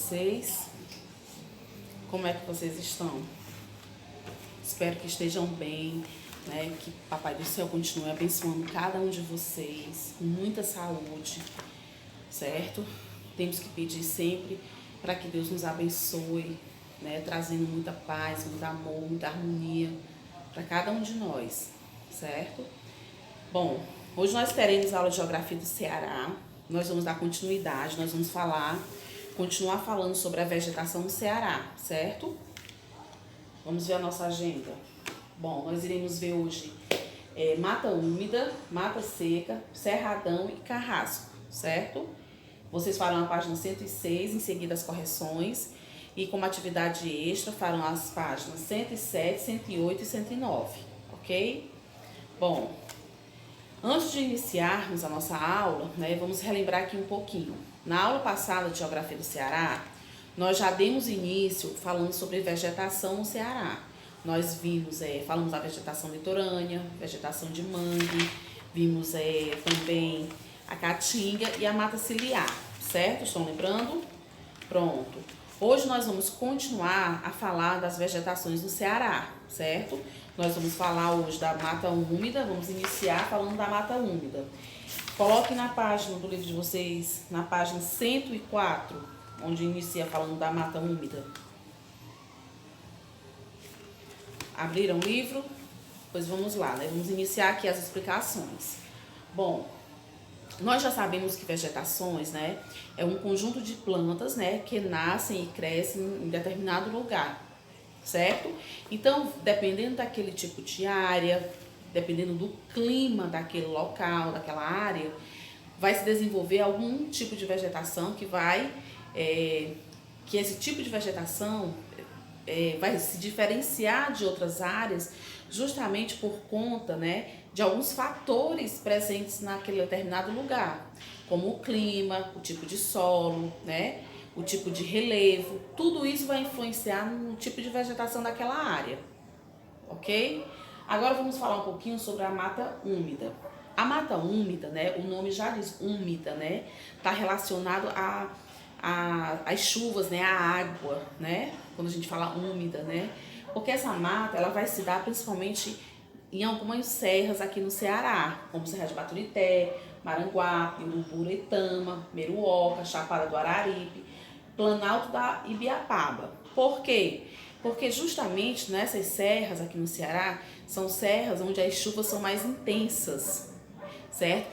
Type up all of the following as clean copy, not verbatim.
vocês? Como é que vocês estão? Espero que estejam bem, né? Que Papai do Céu continue abençoando cada um de vocês com muita saúde, certo? Temos que pedir sempre para que Deus nos abençoe, né? Trazendo muita paz, muito amor, muita harmonia para cada um de nós, certo? Bom, hoje nós teremos aula de Geografia do Ceará. Nós vamos dar continuidade, nós vamos continuar falando sobre a vegetação no Ceará, certo? Vamos ver a nossa agenda. Bom, nós iremos ver hoje mata úmida, mata seca, cerradão e carrasco, certo? Vocês farão a página 106, em seguida as correções. E como atividade extra, farão as páginas 107, 108 e 109, ok? Bom, antes de iniciarmos a nossa aula, né, vamos relembrar aqui um pouquinho. Na aula passada de Geografia do Ceará, nós já demos início falando sobre vegetação no Ceará. Nós falamos da vegetação litorânea, vegetação de mangue, vimos também a caatinga e a mata ciliar, certo? Estão lembrando? Pronto. Hoje nós vamos continuar a falar das vegetações do Ceará, certo? Nós vamos falar hoje da mata úmida, vamos iniciar falando da mata úmida. Coloquem na página do livro de vocês, na página 104, onde inicia falando da mata úmida. Abriram o livro? Pois vamos lá, né? Vamos iniciar aqui as explicações. Bom, nós já sabemos que vegetações, né, é um conjunto de plantas, né, que nascem e crescem em determinado lugar, certo? Então, dependendo daquele tipo de área, dependendo do clima daquele local, daquela área, vai se desenvolver algum tipo de vegetação que esse tipo de vegetação vai se diferenciar de outras áreas justamente por conta, né, de alguns fatores presentes naquele determinado lugar, como o clima, o tipo de solo, né, o tipo de relevo, tudo isso vai influenciar no tipo de vegetação daquela área, ok? Agora vamos falar um pouquinho sobre a mata úmida. A mata úmida, né, o nome já diz úmida, né, está relacionado às chuvas, né, à água, né, quando a gente fala úmida, né, porque essa mata ela vai se dar principalmente em algumas serras aqui no Ceará, como Serra de Baturité, Maranguape, Uruburetama, Meruoca, Chapada do Araripe, Planalto da Ibiapaba. Por quê? Porque justamente nessas serras aqui no Ceará, são serras onde as chuvas são mais intensas, certo?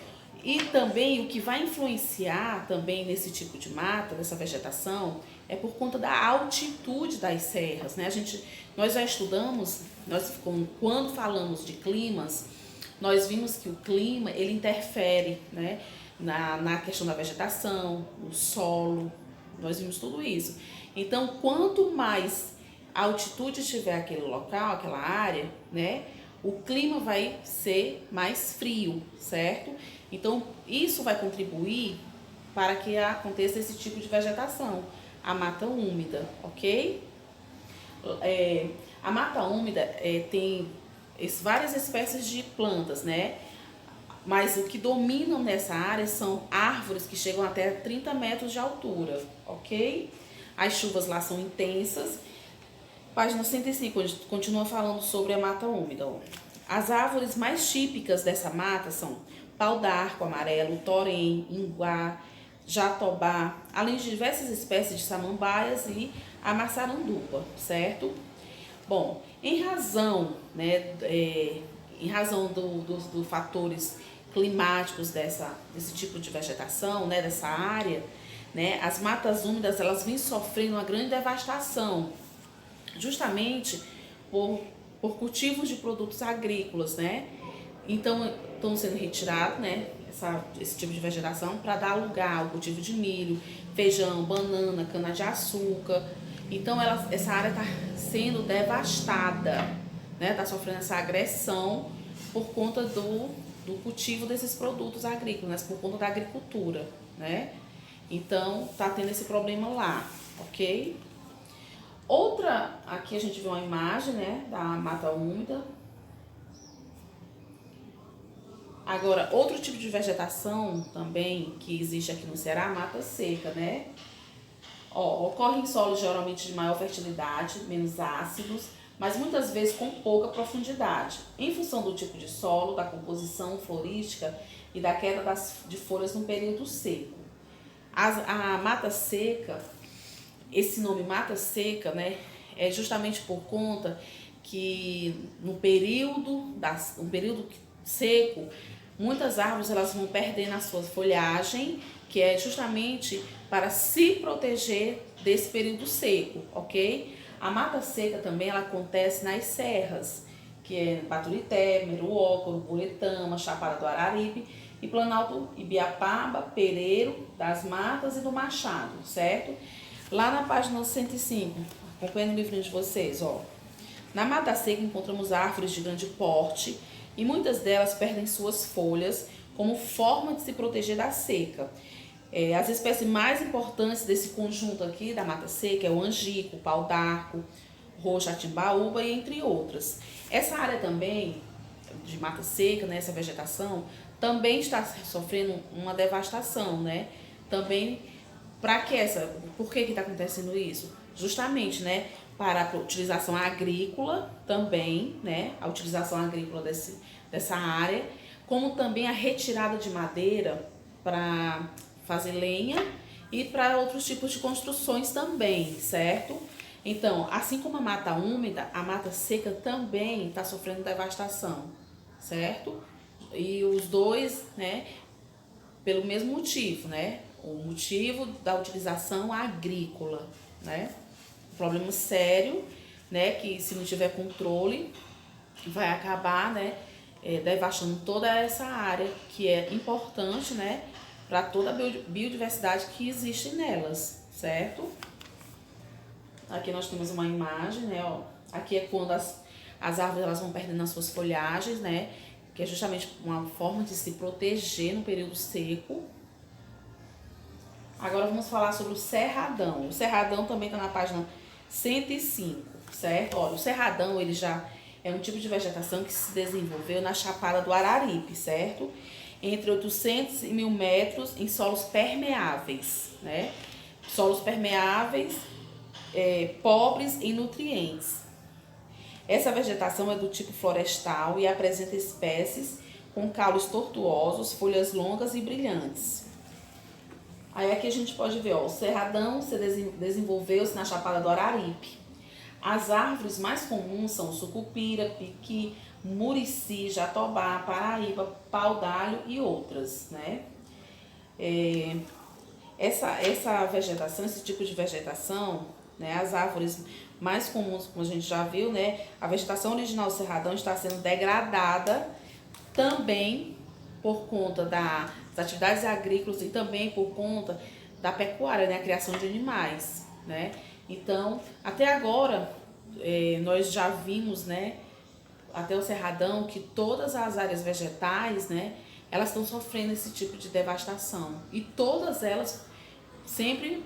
E também o que vai influenciar também nesse tipo de mata, dessa vegetação, é por conta da altitude das serras, né? Nós já estudamos, quando falamos de climas, nós vimos que o clima ele interfere, né, na questão da vegetação, no solo, nós vimos tudo isso. Então, quanto mais altitude tiver aquele local, aquela área, né, o clima vai ser mais frio, certo? Então, isso vai contribuir para que aconteça esse tipo de vegetação, a mata úmida, ok? A mata úmida tem várias espécies de plantas, né? Mas o que dominam nessa área são árvores que chegam até 30 metros de altura, ok? As chuvas lá são intensas. Página 105, onde continua falando sobre a mata úmida. As árvores mais típicas dessa mata são pau-d'arco amarelo, torém, inguá, jatobá, além de diversas espécies de samambaias e a maçaranduba, certo? Bom, em razão dos fatores climáticos desse tipo de vegetação, né, dessa área, né, as matas úmidas elas vêm sofrendo uma grande devastação, justamente por cultivos de produtos agrícolas, né? Então, estão sendo retirados, né, esse tipo de vegetação para dar lugar ao cultivo de milho, feijão, banana, cana-de-açúcar. Então, essa área está sendo devastada, né? Está sofrendo essa agressão por conta do cultivo desses produtos agrícolas, né? Por conta da agricultura, né? Então, está tendo esse problema lá, ok? Aqui a gente vê uma imagem, né, da mata úmida. Agora, outro tipo de vegetação também que existe aqui no Ceará, a mata seca, né? Ó, ocorre em solos geralmente de maior fertilidade, menos ácidos, mas muitas vezes com pouca profundidade, em função do tipo de solo, da composição florística e da queda de folhas no período seco. A mata seca, esse nome mata seca, né, é justamente por conta que no período seco, muitas árvores elas vão perdendo a sua folhagem, que é justamente para se proteger desse período seco, ok? A mata seca também ela acontece nas serras, que é Baturité, Meruoca, Uruburetama, Chapada do Araripe e Planalto Ibiapaba, Pereiro, das Matas e do Machado, certo? Lá na página 105, acompanhando o livrinho de vocês, ó. Na mata seca encontramos árvores de grande porte e muitas delas perdem suas folhas como forma de se proteger da seca. As espécies mais importantes desse conjunto aqui da mata seca é o angico, o pau-d'arco, roxa-timbaúba e entre outras. Essa área também de mata seca, né, essa vegetação, também está sofrendo uma devastação, né? Também por que está acontecendo isso? Justamente, né, para a utilização agrícola também, né, a utilização agrícola dessa área, como também a retirada de madeira para fazer lenha e para outros tipos de construções também, certo? Então, assim como a mata úmida, a mata seca também está sofrendo devastação, certo? E os dois, né, pelo mesmo motivo, né? O motivo da utilização agrícola, né? Um problema sério, né? Que se não tiver controle, vai acabar, né? Devastando toda essa área que é importante, né? Para toda a biodiversidade que existe nelas, certo? Aqui nós temos uma imagem, né? Ó. Aqui é quando as árvores elas vão perdendo as suas folhagens, né? Que é justamente uma forma de se proteger no período seco. Agora vamos falar sobre o cerradão. O cerradão também está na página 105, certo? Olha, o cerradão ele já é um tipo de vegetação que se desenvolveu na Chapada do Araripe, certo? Entre 800 e 1000 metros em solos permeáveis, né? Solos permeáveis, pobres em nutrientes. Essa vegetação é do tipo florestal e apresenta espécies com caules tortuosos, folhas longas e brilhantes. Aí aqui a gente pode ver, ó, o cerradão se desenvolveu-se na Chapada do Araripe. As árvores mais comuns são sucupira, piqui, murici, jatobá, paraíba, pau-d'alho e outras, né? Essa vegetação, esse tipo de vegetação, né, as árvores mais comuns, como a gente já viu, né, a vegetação original do cerradão está sendo degradada também por conta das atividades agrícolas e também por conta da pecuária, né, a criação de animais, né? Então, até agora, nós já vimos, né, até o cerradão, que todas as áreas vegetais, né, elas estão sofrendo esse tipo de devastação. E todas elas sempre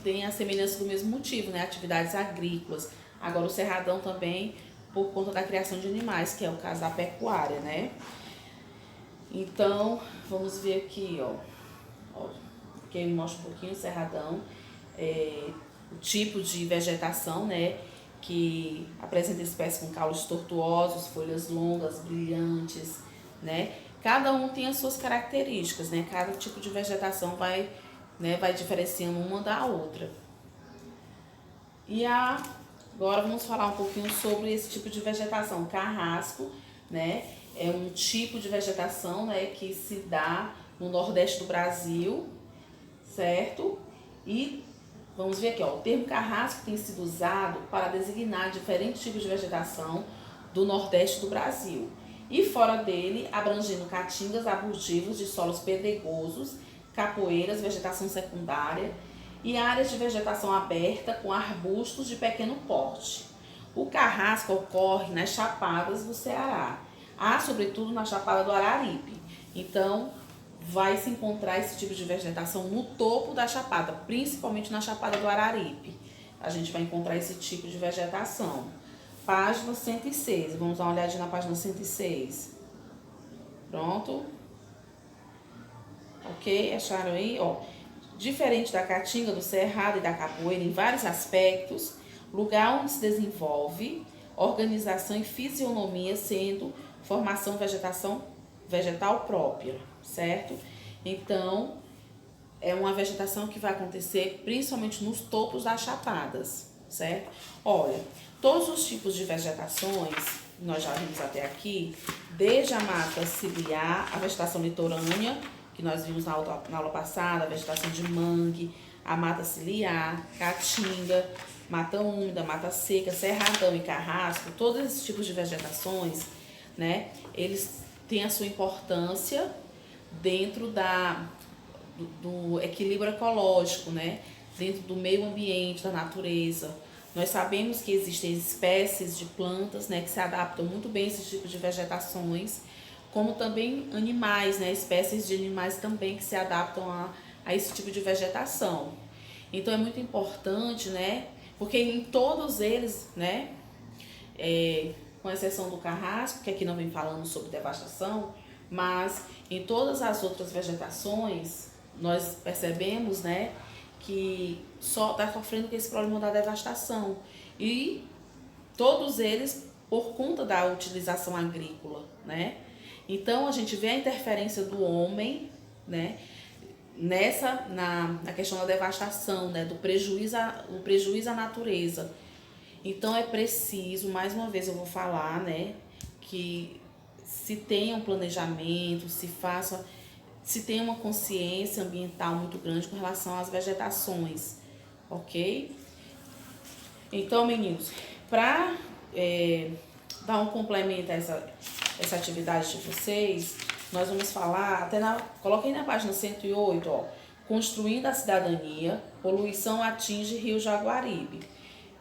têm a semelhança do mesmo motivo, né, atividades agrícolas. Agora o cerradão também por conta da criação de animais, que é o caso da pecuária, né? Então, vamos ver aqui, ó, que mostra um pouquinho o cerradão, o tipo de vegetação, né, que apresenta espécies com caules tortuosos, folhas longas, brilhantes, né? Cada um tem as suas características, né? Cada tipo de vegetação vai diferenciando uma da outra. E agora vamos falar um pouquinho sobre esse tipo de vegetação. Carrasco, né? É um tipo de vegetação, né, que se dá no Nordeste do Brasil, certo? E vamos ver aqui, ó, o termo carrasco tem sido usado para designar diferentes tipos de vegetação do Nordeste do Brasil. E fora dele, abrangendo caatingas arbustivos de solos pedregosos, capoeiras, vegetação secundária e áreas de vegetação aberta com arbustos de pequeno porte. O carrasco ocorre nas chapadas do Ceará. Há, sobretudo, na Chapada do Araripe. Então, vai se encontrar esse tipo de vegetação no topo da chapada, principalmente na Chapada do Araripe. A gente vai encontrar esse tipo de vegetação. Página 106. Vamos dar uma olhadinha na página 106. Pronto? Ok? Acharam aí? Ó, Diferente da caatinga, do cerrado e da capoeira em vários aspectos, lugar onde se desenvolve organização e fisionomia, sendo formação vegetal própria, certo? Então, é uma vegetação que vai acontecer principalmente nos topos das chapadas, certo? Olha, todos os tipos de vegetações, nós já vimos até aqui, desde a mata ciliar, a vegetação litorânea, que nós vimos na aula passada, a vegetação de mangue, a mata ciliar, caatinga, mata úmida, mata seca, cerradão e carrasco, todos esses tipos de vegetações, né, eles têm a sua importância dentro do equilíbrio ecológico, né, dentro do meio ambiente, da natureza. Nós sabemos que existem espécies de plantas, né, que se adaptam muito bem a esses tipos de vegetações, como também animais, né, espécies de animais também que se adaptam a esse tipo de vegetação. Então é muito importante, né, porque em todos eles, né, com exceção do carrasco, que aqui não vem falando sobre devastação, mas em todas as outras vegetações, nós percebemos, né, que só está sofrendo com esse problema da devastação. E todos eles por conta da utilização agrícola, né? Então a gente vê a interferência do homem, né, na questão da devastação, né, do prejuízo à natureza. Então é preciso, mais uma vez eu vou falar, né, que se tenha um planejamento, se tenha uma consciência ambiental muito grande com relação às vegetações, ok? Então, meninos, para dar um complemento a essa atividade de vocês, nós vamos falar, coloquei na página 108, ó, construindo a cidadania, poluição atinge Rio Jaguaribe.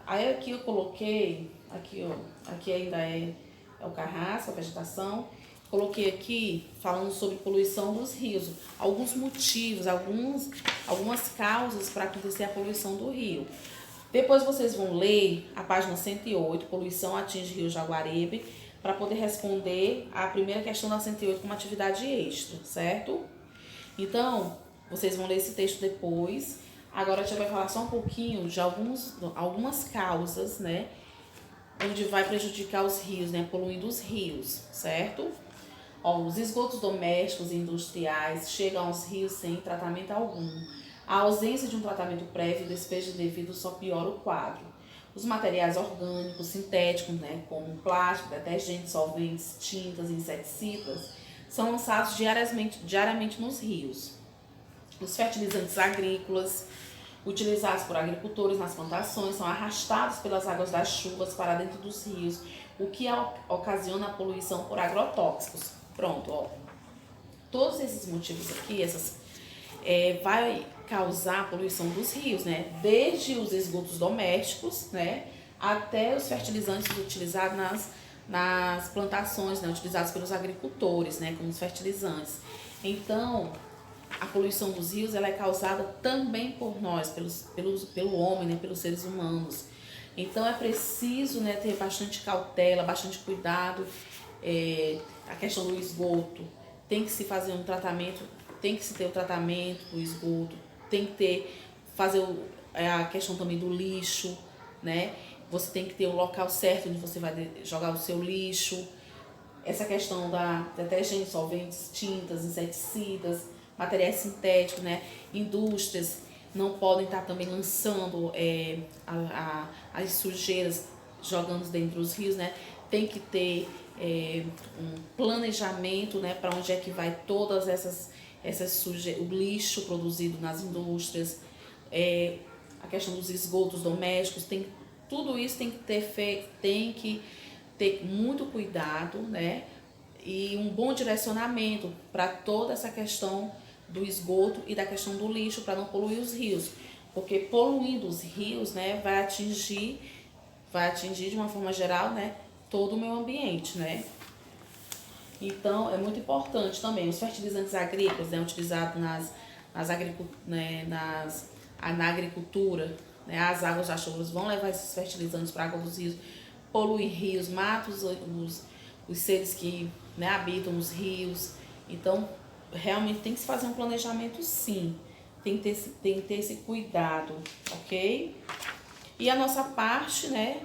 Aí aqui eu coloquei, aqui ainda é o carrasco, a vegetação. Coloquei aqui falando sobre poluição dos rios, alguns motivos, algumas causas para acontecer a poluição do rio. Depois vocês vão ler a página 108, poluição atinge Rio Jaguaribe, para poder responder a primeira questão da 108 como atividade extra, certo? Então, vocês vão ler esse texto depois. Agora a gente vai falar só um pouquinho de algumas causas, né, onde vai prejudicar os rios, né, poluindo os rios, certo? Ó, os esgotos domésticos e industriais chegam aos rios sem tratamento algum. A ausência de um tratamento prévio e despejo devido só piora o quadro. Os materiais orgânicos, sintéticos, né, como plástico, detergentes, solventes, tintas, inseticidas, são lançados diariamente nos rios. Os fertilizantes agrícolas, utilizados por agricultores nas plantações, são arrastados pelas águas das chuvas para dentro dos rios, o que ocasiona a poluição por agrotóxicos. Pronto, ó. Todos esses motivos aqui, vai causar a poluição dos rios, né? Desde os esgotos domésticos, né, até os fertilizantes utilizados nas plantações, né, utilizados pelos agricultores, né, como os fertilizantes. Então, a poluição dos rios ela é causada também por nós, pelo homem, né, pelos seres humanos. Então é preciso, né, ter bastante cautela, bastante cuidado. A questão do esgoto, tem que se fazer um tratamento, tem que se ter o tratamento do esgoto, tem que fazer a questão também do lixo, né? Você tem que ter o local certo onde você vai jogar o seu lixo. Essa questão da detergentes, solventes, tintas, inseticidas, materiais sintéticos, né? Indústrias não podem estar também lançando as sujeiras, jogando dentro dos rios, né? Tem que ter um planejamento, né? Para onde é que vai todas essas o lixo produzido nas indústrias, a questão dos esgotos domésticos, tudo isso tem que ter muito cuidado, né? E um bom direcionamento para toda essa questão do esgoto e da questão do lixo, para não poluir os rios, porque poluindo os rios, né, vai atingir de uma forma geral, né, todo o meio ambiente, né? Então é muito importante também os fertilizantes agrícolas, né, utilizados na agricultura, né, as águas das chuvas vão levar esses fertilizantes para a água dos rios, poluir rios, mata os seres que, né, habitam os rios. Então realmente tem que se fazer um planejamento, sim, tem que ter esse cuidado, ok? E a nossa parte, né,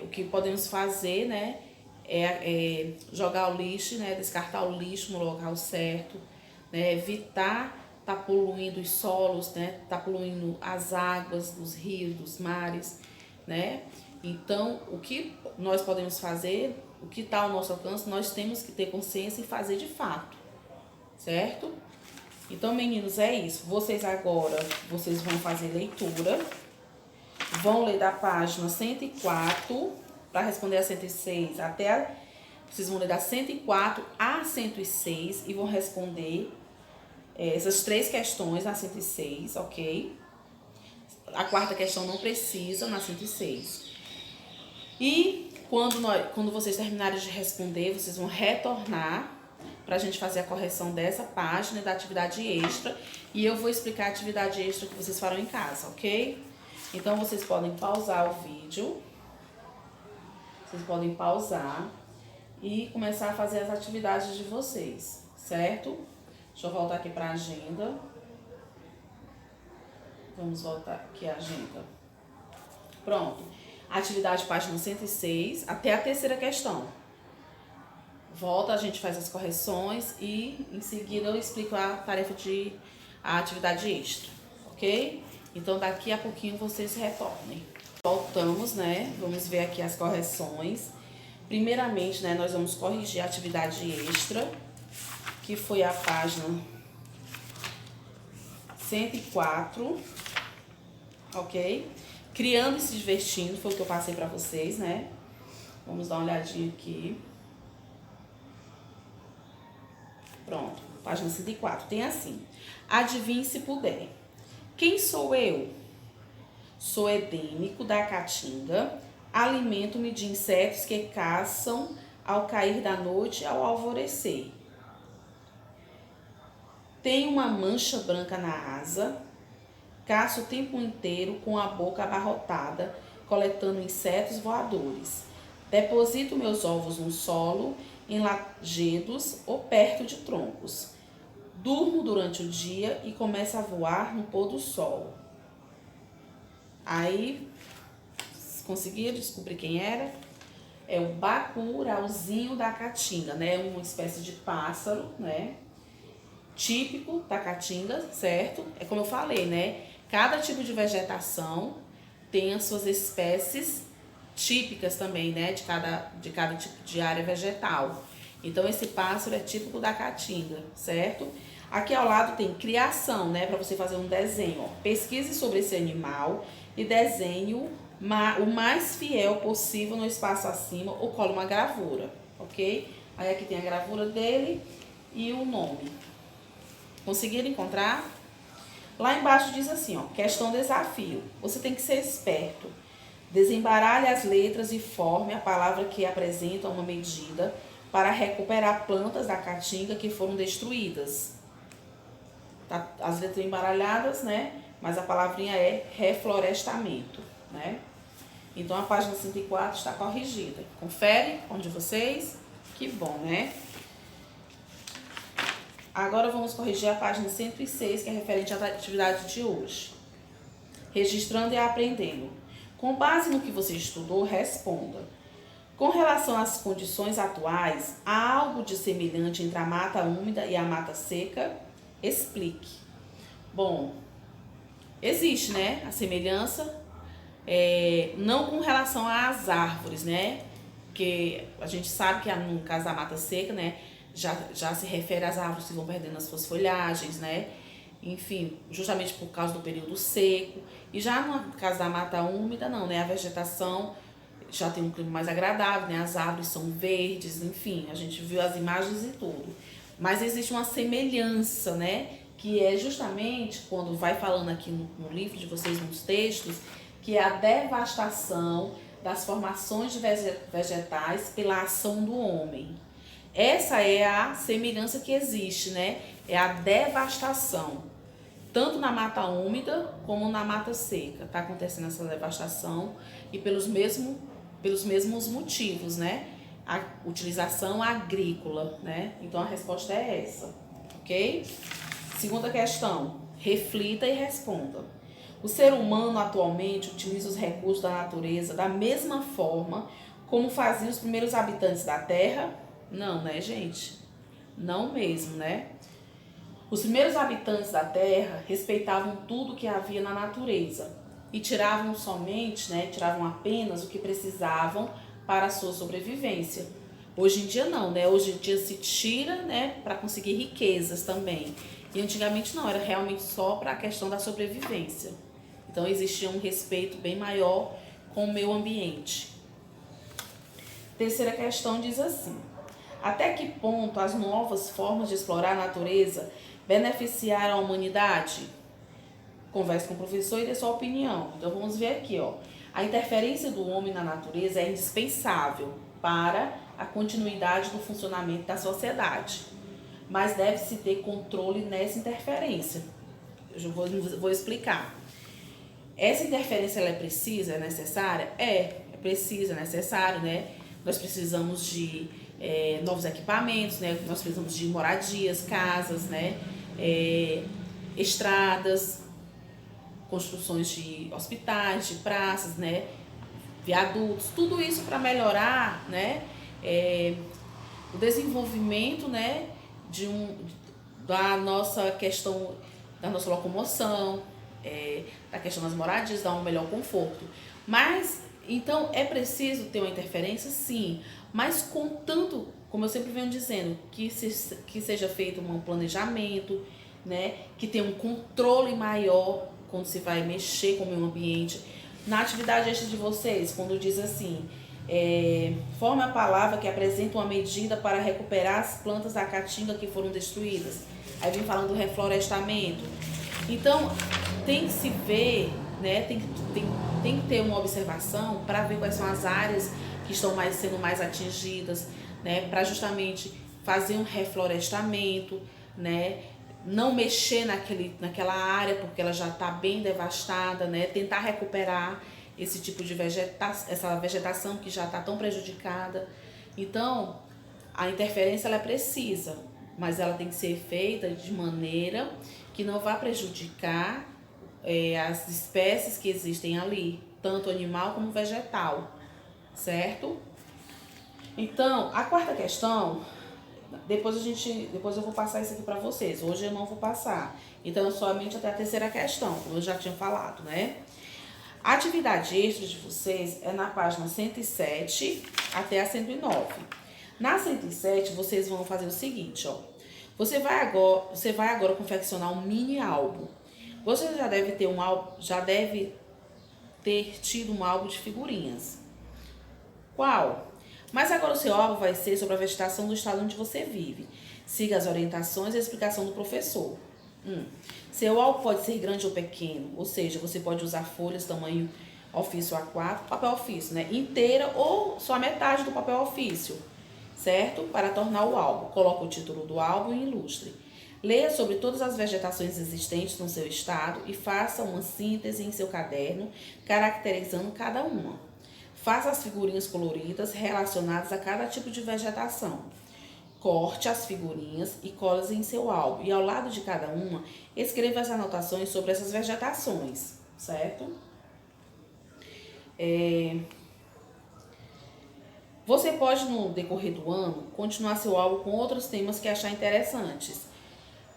o que podemos fazer, né, é jogar o lixo, né, descartar o lixo no local certo, né, evitar tá poluindo os solos, né, tá poluindo as águas dos rios, dos mares, né? Então, o que nós podemos fazer, o que está ao nosso alcance, nós temos que ter consciência e fazer de fato, certo? Então, meninos, é isso. Vocês vão fazer leitura, vão ler da página 104 para responder a 106 vocês vão ler da 104 a 106 e vão responder essas 3 questões na 106, ok? A 4ª questão não precisa na 106. E quando vocês terminarem de responder, vocês vão retornar para a gente fazer a correção dessa página da atividade extra. E eu vou explicar a atividade extra que vocês farão em casa, ok? Então, vocês podem pausar o vídeo. Vocês podem pausar e começar a fazer as atividades de vocês, certo? Deixa eu voltar aqui para a agenda. Vamos voltar aqui a agenda. Pronto. Atividade página 106, até a 3ª questão. Volta, a gente faz as correções e em seguida eu explico a atividade extra, ok? Então daqui a pouquinho vocês retornem. Voltamos, né? Vamos ver aqui as correções. Primeiramente, né, nós vamos corrigir a atividade extra, que foi a página 104, ok? Criando e se divertindo, foi o que eu passei para vocês, né? Vamos dar uma olhadinha aqui. Pronto, página 104. Tem assim: adivinhe se puder. Quem sou eu? Sou endêmico da Caatinga. Alimento-me de insetos que caçam ao cair da noite e ao alvorecer. Tenho uma mancha branca na asa. Caço o tempo inteiro com a boca abarrotada, coletando insetos voadores. Deposito meus ovos no solo, em lajedos ou perto de troncos. Durmo durante o dia e começo a voar no pôr do sol. Aí, conseguiram descobrir quem era? É o bacurauzinho da Caatinga, né? Uma espécie de pássaro, né? Típico da Caatinga, certo? É como eu falei, né? Cada tipo de vegetação tem as suas espécies típicas também, né? De cada tipo de área vegetal. Então, esse pássaro é típico da Caatinga, certo? Aqui ao lado tem criação, né? Para você fazer um desenho. Ó. Pesquise sobre esse animal e desenhe o mais fiel possível no espaço acima ou cole uma gravura, ok? Aí aqui tem a gravura dele e o nome. Conseguiram encontrar? Lá embaixo diz assim, ó, questão desafio. Você tem que ser esperto. Desembaralhe as letras e forme a palavra que apresenta uma medida para recuperar plantas da Caatinga que foram destruídas. Tá, as letras embaralhadas, né? Mas a palavrinha é reflorestamento, né? Então a página 104 está corrigida. Confere onde vocês? Que bom, né? Agora vamos corrigir a página 106, que é referente à atividade de hoje. Registrando e aprendendo. Com base no que você estudou, responda. Com relação às condições atuais, há algo de semelhante entre a mata úmida e a mata seca? Explique. Bom, existe, né, a semelhança, não com relação às árvores, né? Porque a gente sabe que no caso da mata seca, né, já se refere às árvores que vão perdendo as suas folhagens, né? Enfim, justamente por causa do período seco. E já no caso da mata úmida, não, né? A vegetação já tem um clima mais agradável, né? As árvores são verdes, enfim, a gente viu as imagens e tudo. Mas existe uma semelhança, né? Que é justamente quando vai falando aqui no livro de vocês, nos textos, que é a devastação das formações de vegetais pela ação do homem. Essa é a semelhança que existe, né? É a devastação. Tanto na mata úmida como na mata seca. Está acontecendo essa devastação e pelos mesmos motivos, né? A utilização agrícola, né? Então a resposta é essa, ok? Segunda questão. Reflita e responda. O ser humano atualmente utiliza os recursos da natureza da mesma forma como faziam os primeiros habitantes da Terra? Não, né, gente? Não mesmo, né? Os primeiros habitantes da Terra respeitavam tudo que havia na natureza e tiravam somente, né, tiravam apenas o que precisavam para a sua sobrevivência. Hoje em dia não, né? Hoje em dia se tira, né, para conseguir riquezas também. E antigamente não, era realmente só para a questão da sobrevivência. Então existia um respeito bem maior com o meio ambiente. Terceira questão diz assim: até que ponto as novas formas de explorar a natureza beneficiaram a humanidade? Converse com o professor e dê sua opinião. Então vamos ver aqui, ó. A interferência do homem na natureza é indispensável para a continuidade do funcionamento da sociedade, mas deve-se ter controle nessa interferência. Eu vou explicar. Essa interferência ela é precisa, é necessária? É precisa, é necessário, né? Nós precisamos de novos equipamentos, né? Nós precisamos de moradias, casas, né? Estradas, construções de hospitais, de praças, né? Viadutos, tudo isso para melhorar, né? O desenvolvimento, né? Da nossa questão, da nossa locomoção, da questão das moradias, dar um melhor conforto. Mas, então, é preciso ter uma interferência? Sim, mas contanto, como eu sempre venho dizendo, que seja feito um planejamento, né? Que tenha um controle maior quando se vai mexer com o meio ambiente. Na atividade extra de vocês, quando diz assim, forma a palavra que apresenta uma medida para recuperar as plantas da caatinga que foram destruídas. Aí vem falando do reflorestamento. Então, tem que se ver, né? Tem que ter uma observação para ver quais são as áreas que estão sendo mais atingidas, né? Para justamente fazer um reflorestamento, né? Não mexer naquela área porque ela já está bem devastada, né? Tentar recuperar esse tipo de essa vegetação que já está tão prejudicada. Então, a interferência ela é precisa, mas ela tem que ser feita de maneira que não vá prejudicar as espécies que existem ali, tanto animal como vegetal, certo? Então, a quarta questão, depois eu vou passar isso aqui para vocês. Hoje eu não vou passar. Então, somente até a terceira questão, como eu já tinha falado, né? A atividade extra de vocês é na página 107 até a 109. Na 107, vocês vão fazer o seguinte, ó. Você vai agora confeccionar um mini álbum. Você já deve ter tido um álbum de figurinhas. Qual? Mas agora o seu álbum vai ser sobre a vegetação do estado onde você vive. Siga as orientações e a explicação do professor. Seu álbum pode ser grande ou pequeno, ou seja, você pode usar folhas tamanho ofício A4, papel ofício, né? Inteira ou só a metade do papel ofício, certo? Para tornar o álbum. Coloque o título do álbum e ilustre. Leia sobre todas as vegetações existentes no seu estado e faça uma síntese em seu caderno, caracterizando cada uma. Faça as figurinhas coloridas relacionadas a cada tipo de vegetação. Corte as figurinhas e cole-as em seu álbum. E ao lado de cada uma, escreva as anotações sobre essas vegetações, certo? Você pode, no decorrer do ano, continuar seu álbum com outros temas que achar interessantes.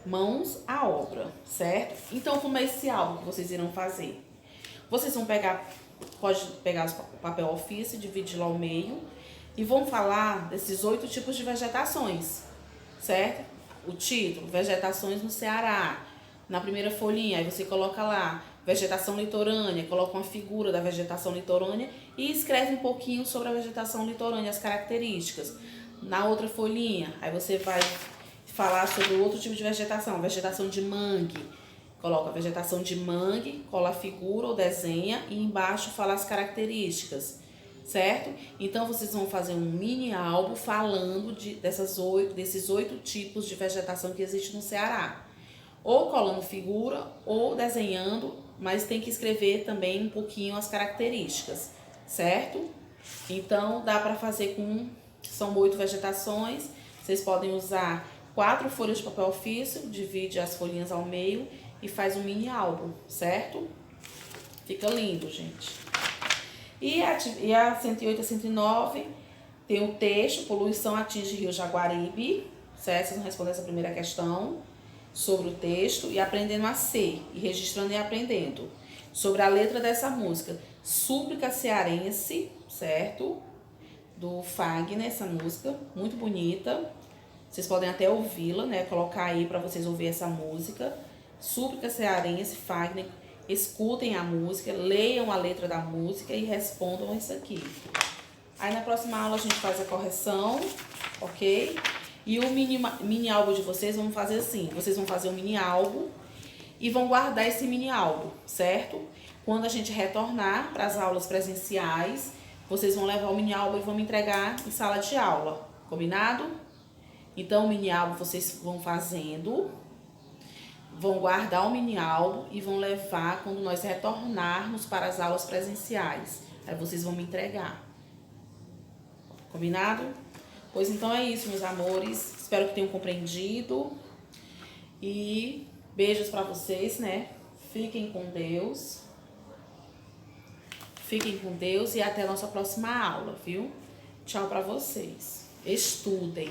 Mãos à obra, certo? Então, como é esse álbum que vocês irão fazer? Vocês vão pode pegar o papel ofício, dividi-lo ao meio e vão falar desses 8 tipos de vegetações, certo? O título, vegetações no Ceará. Na primeira folhinha, aí você coloca lá, vegetação litorânea, coloca uma figura da vegetação litorânea e escreve um pouquinho sobre a vegetação litorânea, as características. Na outra folhinha, aí você vai falar sobre outro tipo de vegetação, vegetação de mangue. Coloca a vegetação de mangue, cola a figura ou desenha e embaixo fala as características, certo? Então, vocês vão fazer um mini álbum falando desses 8 tipos de vegetação que existe no Ceará. Ou colando figura ou desenhando, mas tem que escrever também um pouquinho as características, certo? Então, dá para fazer são 8 vegetações, vocês podem usar 4 folhas de papel ofício, divide as folhinhas ao meio e faz um mini álbum, certo? Fica lindo, gente. E a 108 a 109 tem o texto, poluição atinge Rio Jaguaribe, certo? Vocês vão responder essa primeira questão sobre o texto e aprendendo a ser, e registrando e aprendendo. Sobre a letra dessa música, Súplica Cearense, certo? Do Fagner, essa música, muito bonita. Vocês podem até ouvi-la, né? Colocar aí para vocês ouvir essa música. Súplica Cearense, Fagner. Escutem a música, leiam a letra da música e respondam isso aqui. Aí na próxima aula a gente faz a correção, ok? E o mini álbum de vocês, vamos fazer assim. Vocês vão fazer um mini álbum e vão guardar esse mini álbum, certo? Quando a gente retornar para as aulas presenciais, vocês vão levar o mini álbum e vão me entregar em sala de aula, combinado? Então o mini álbum vocês vão fazendo, vão guardar o mini álbum e vão levar quando nós retornarmos para as aulas presenciais. Aí vocês vão me entregar. Combinado? Pois então é isso, meus amores. Espero que tenham compreendido. E beijos pra vocês, né? Fiquem com Deus. Fiquem com Deus e até a nossa próxima aula, viu? Tchau pra vocês. Estudem.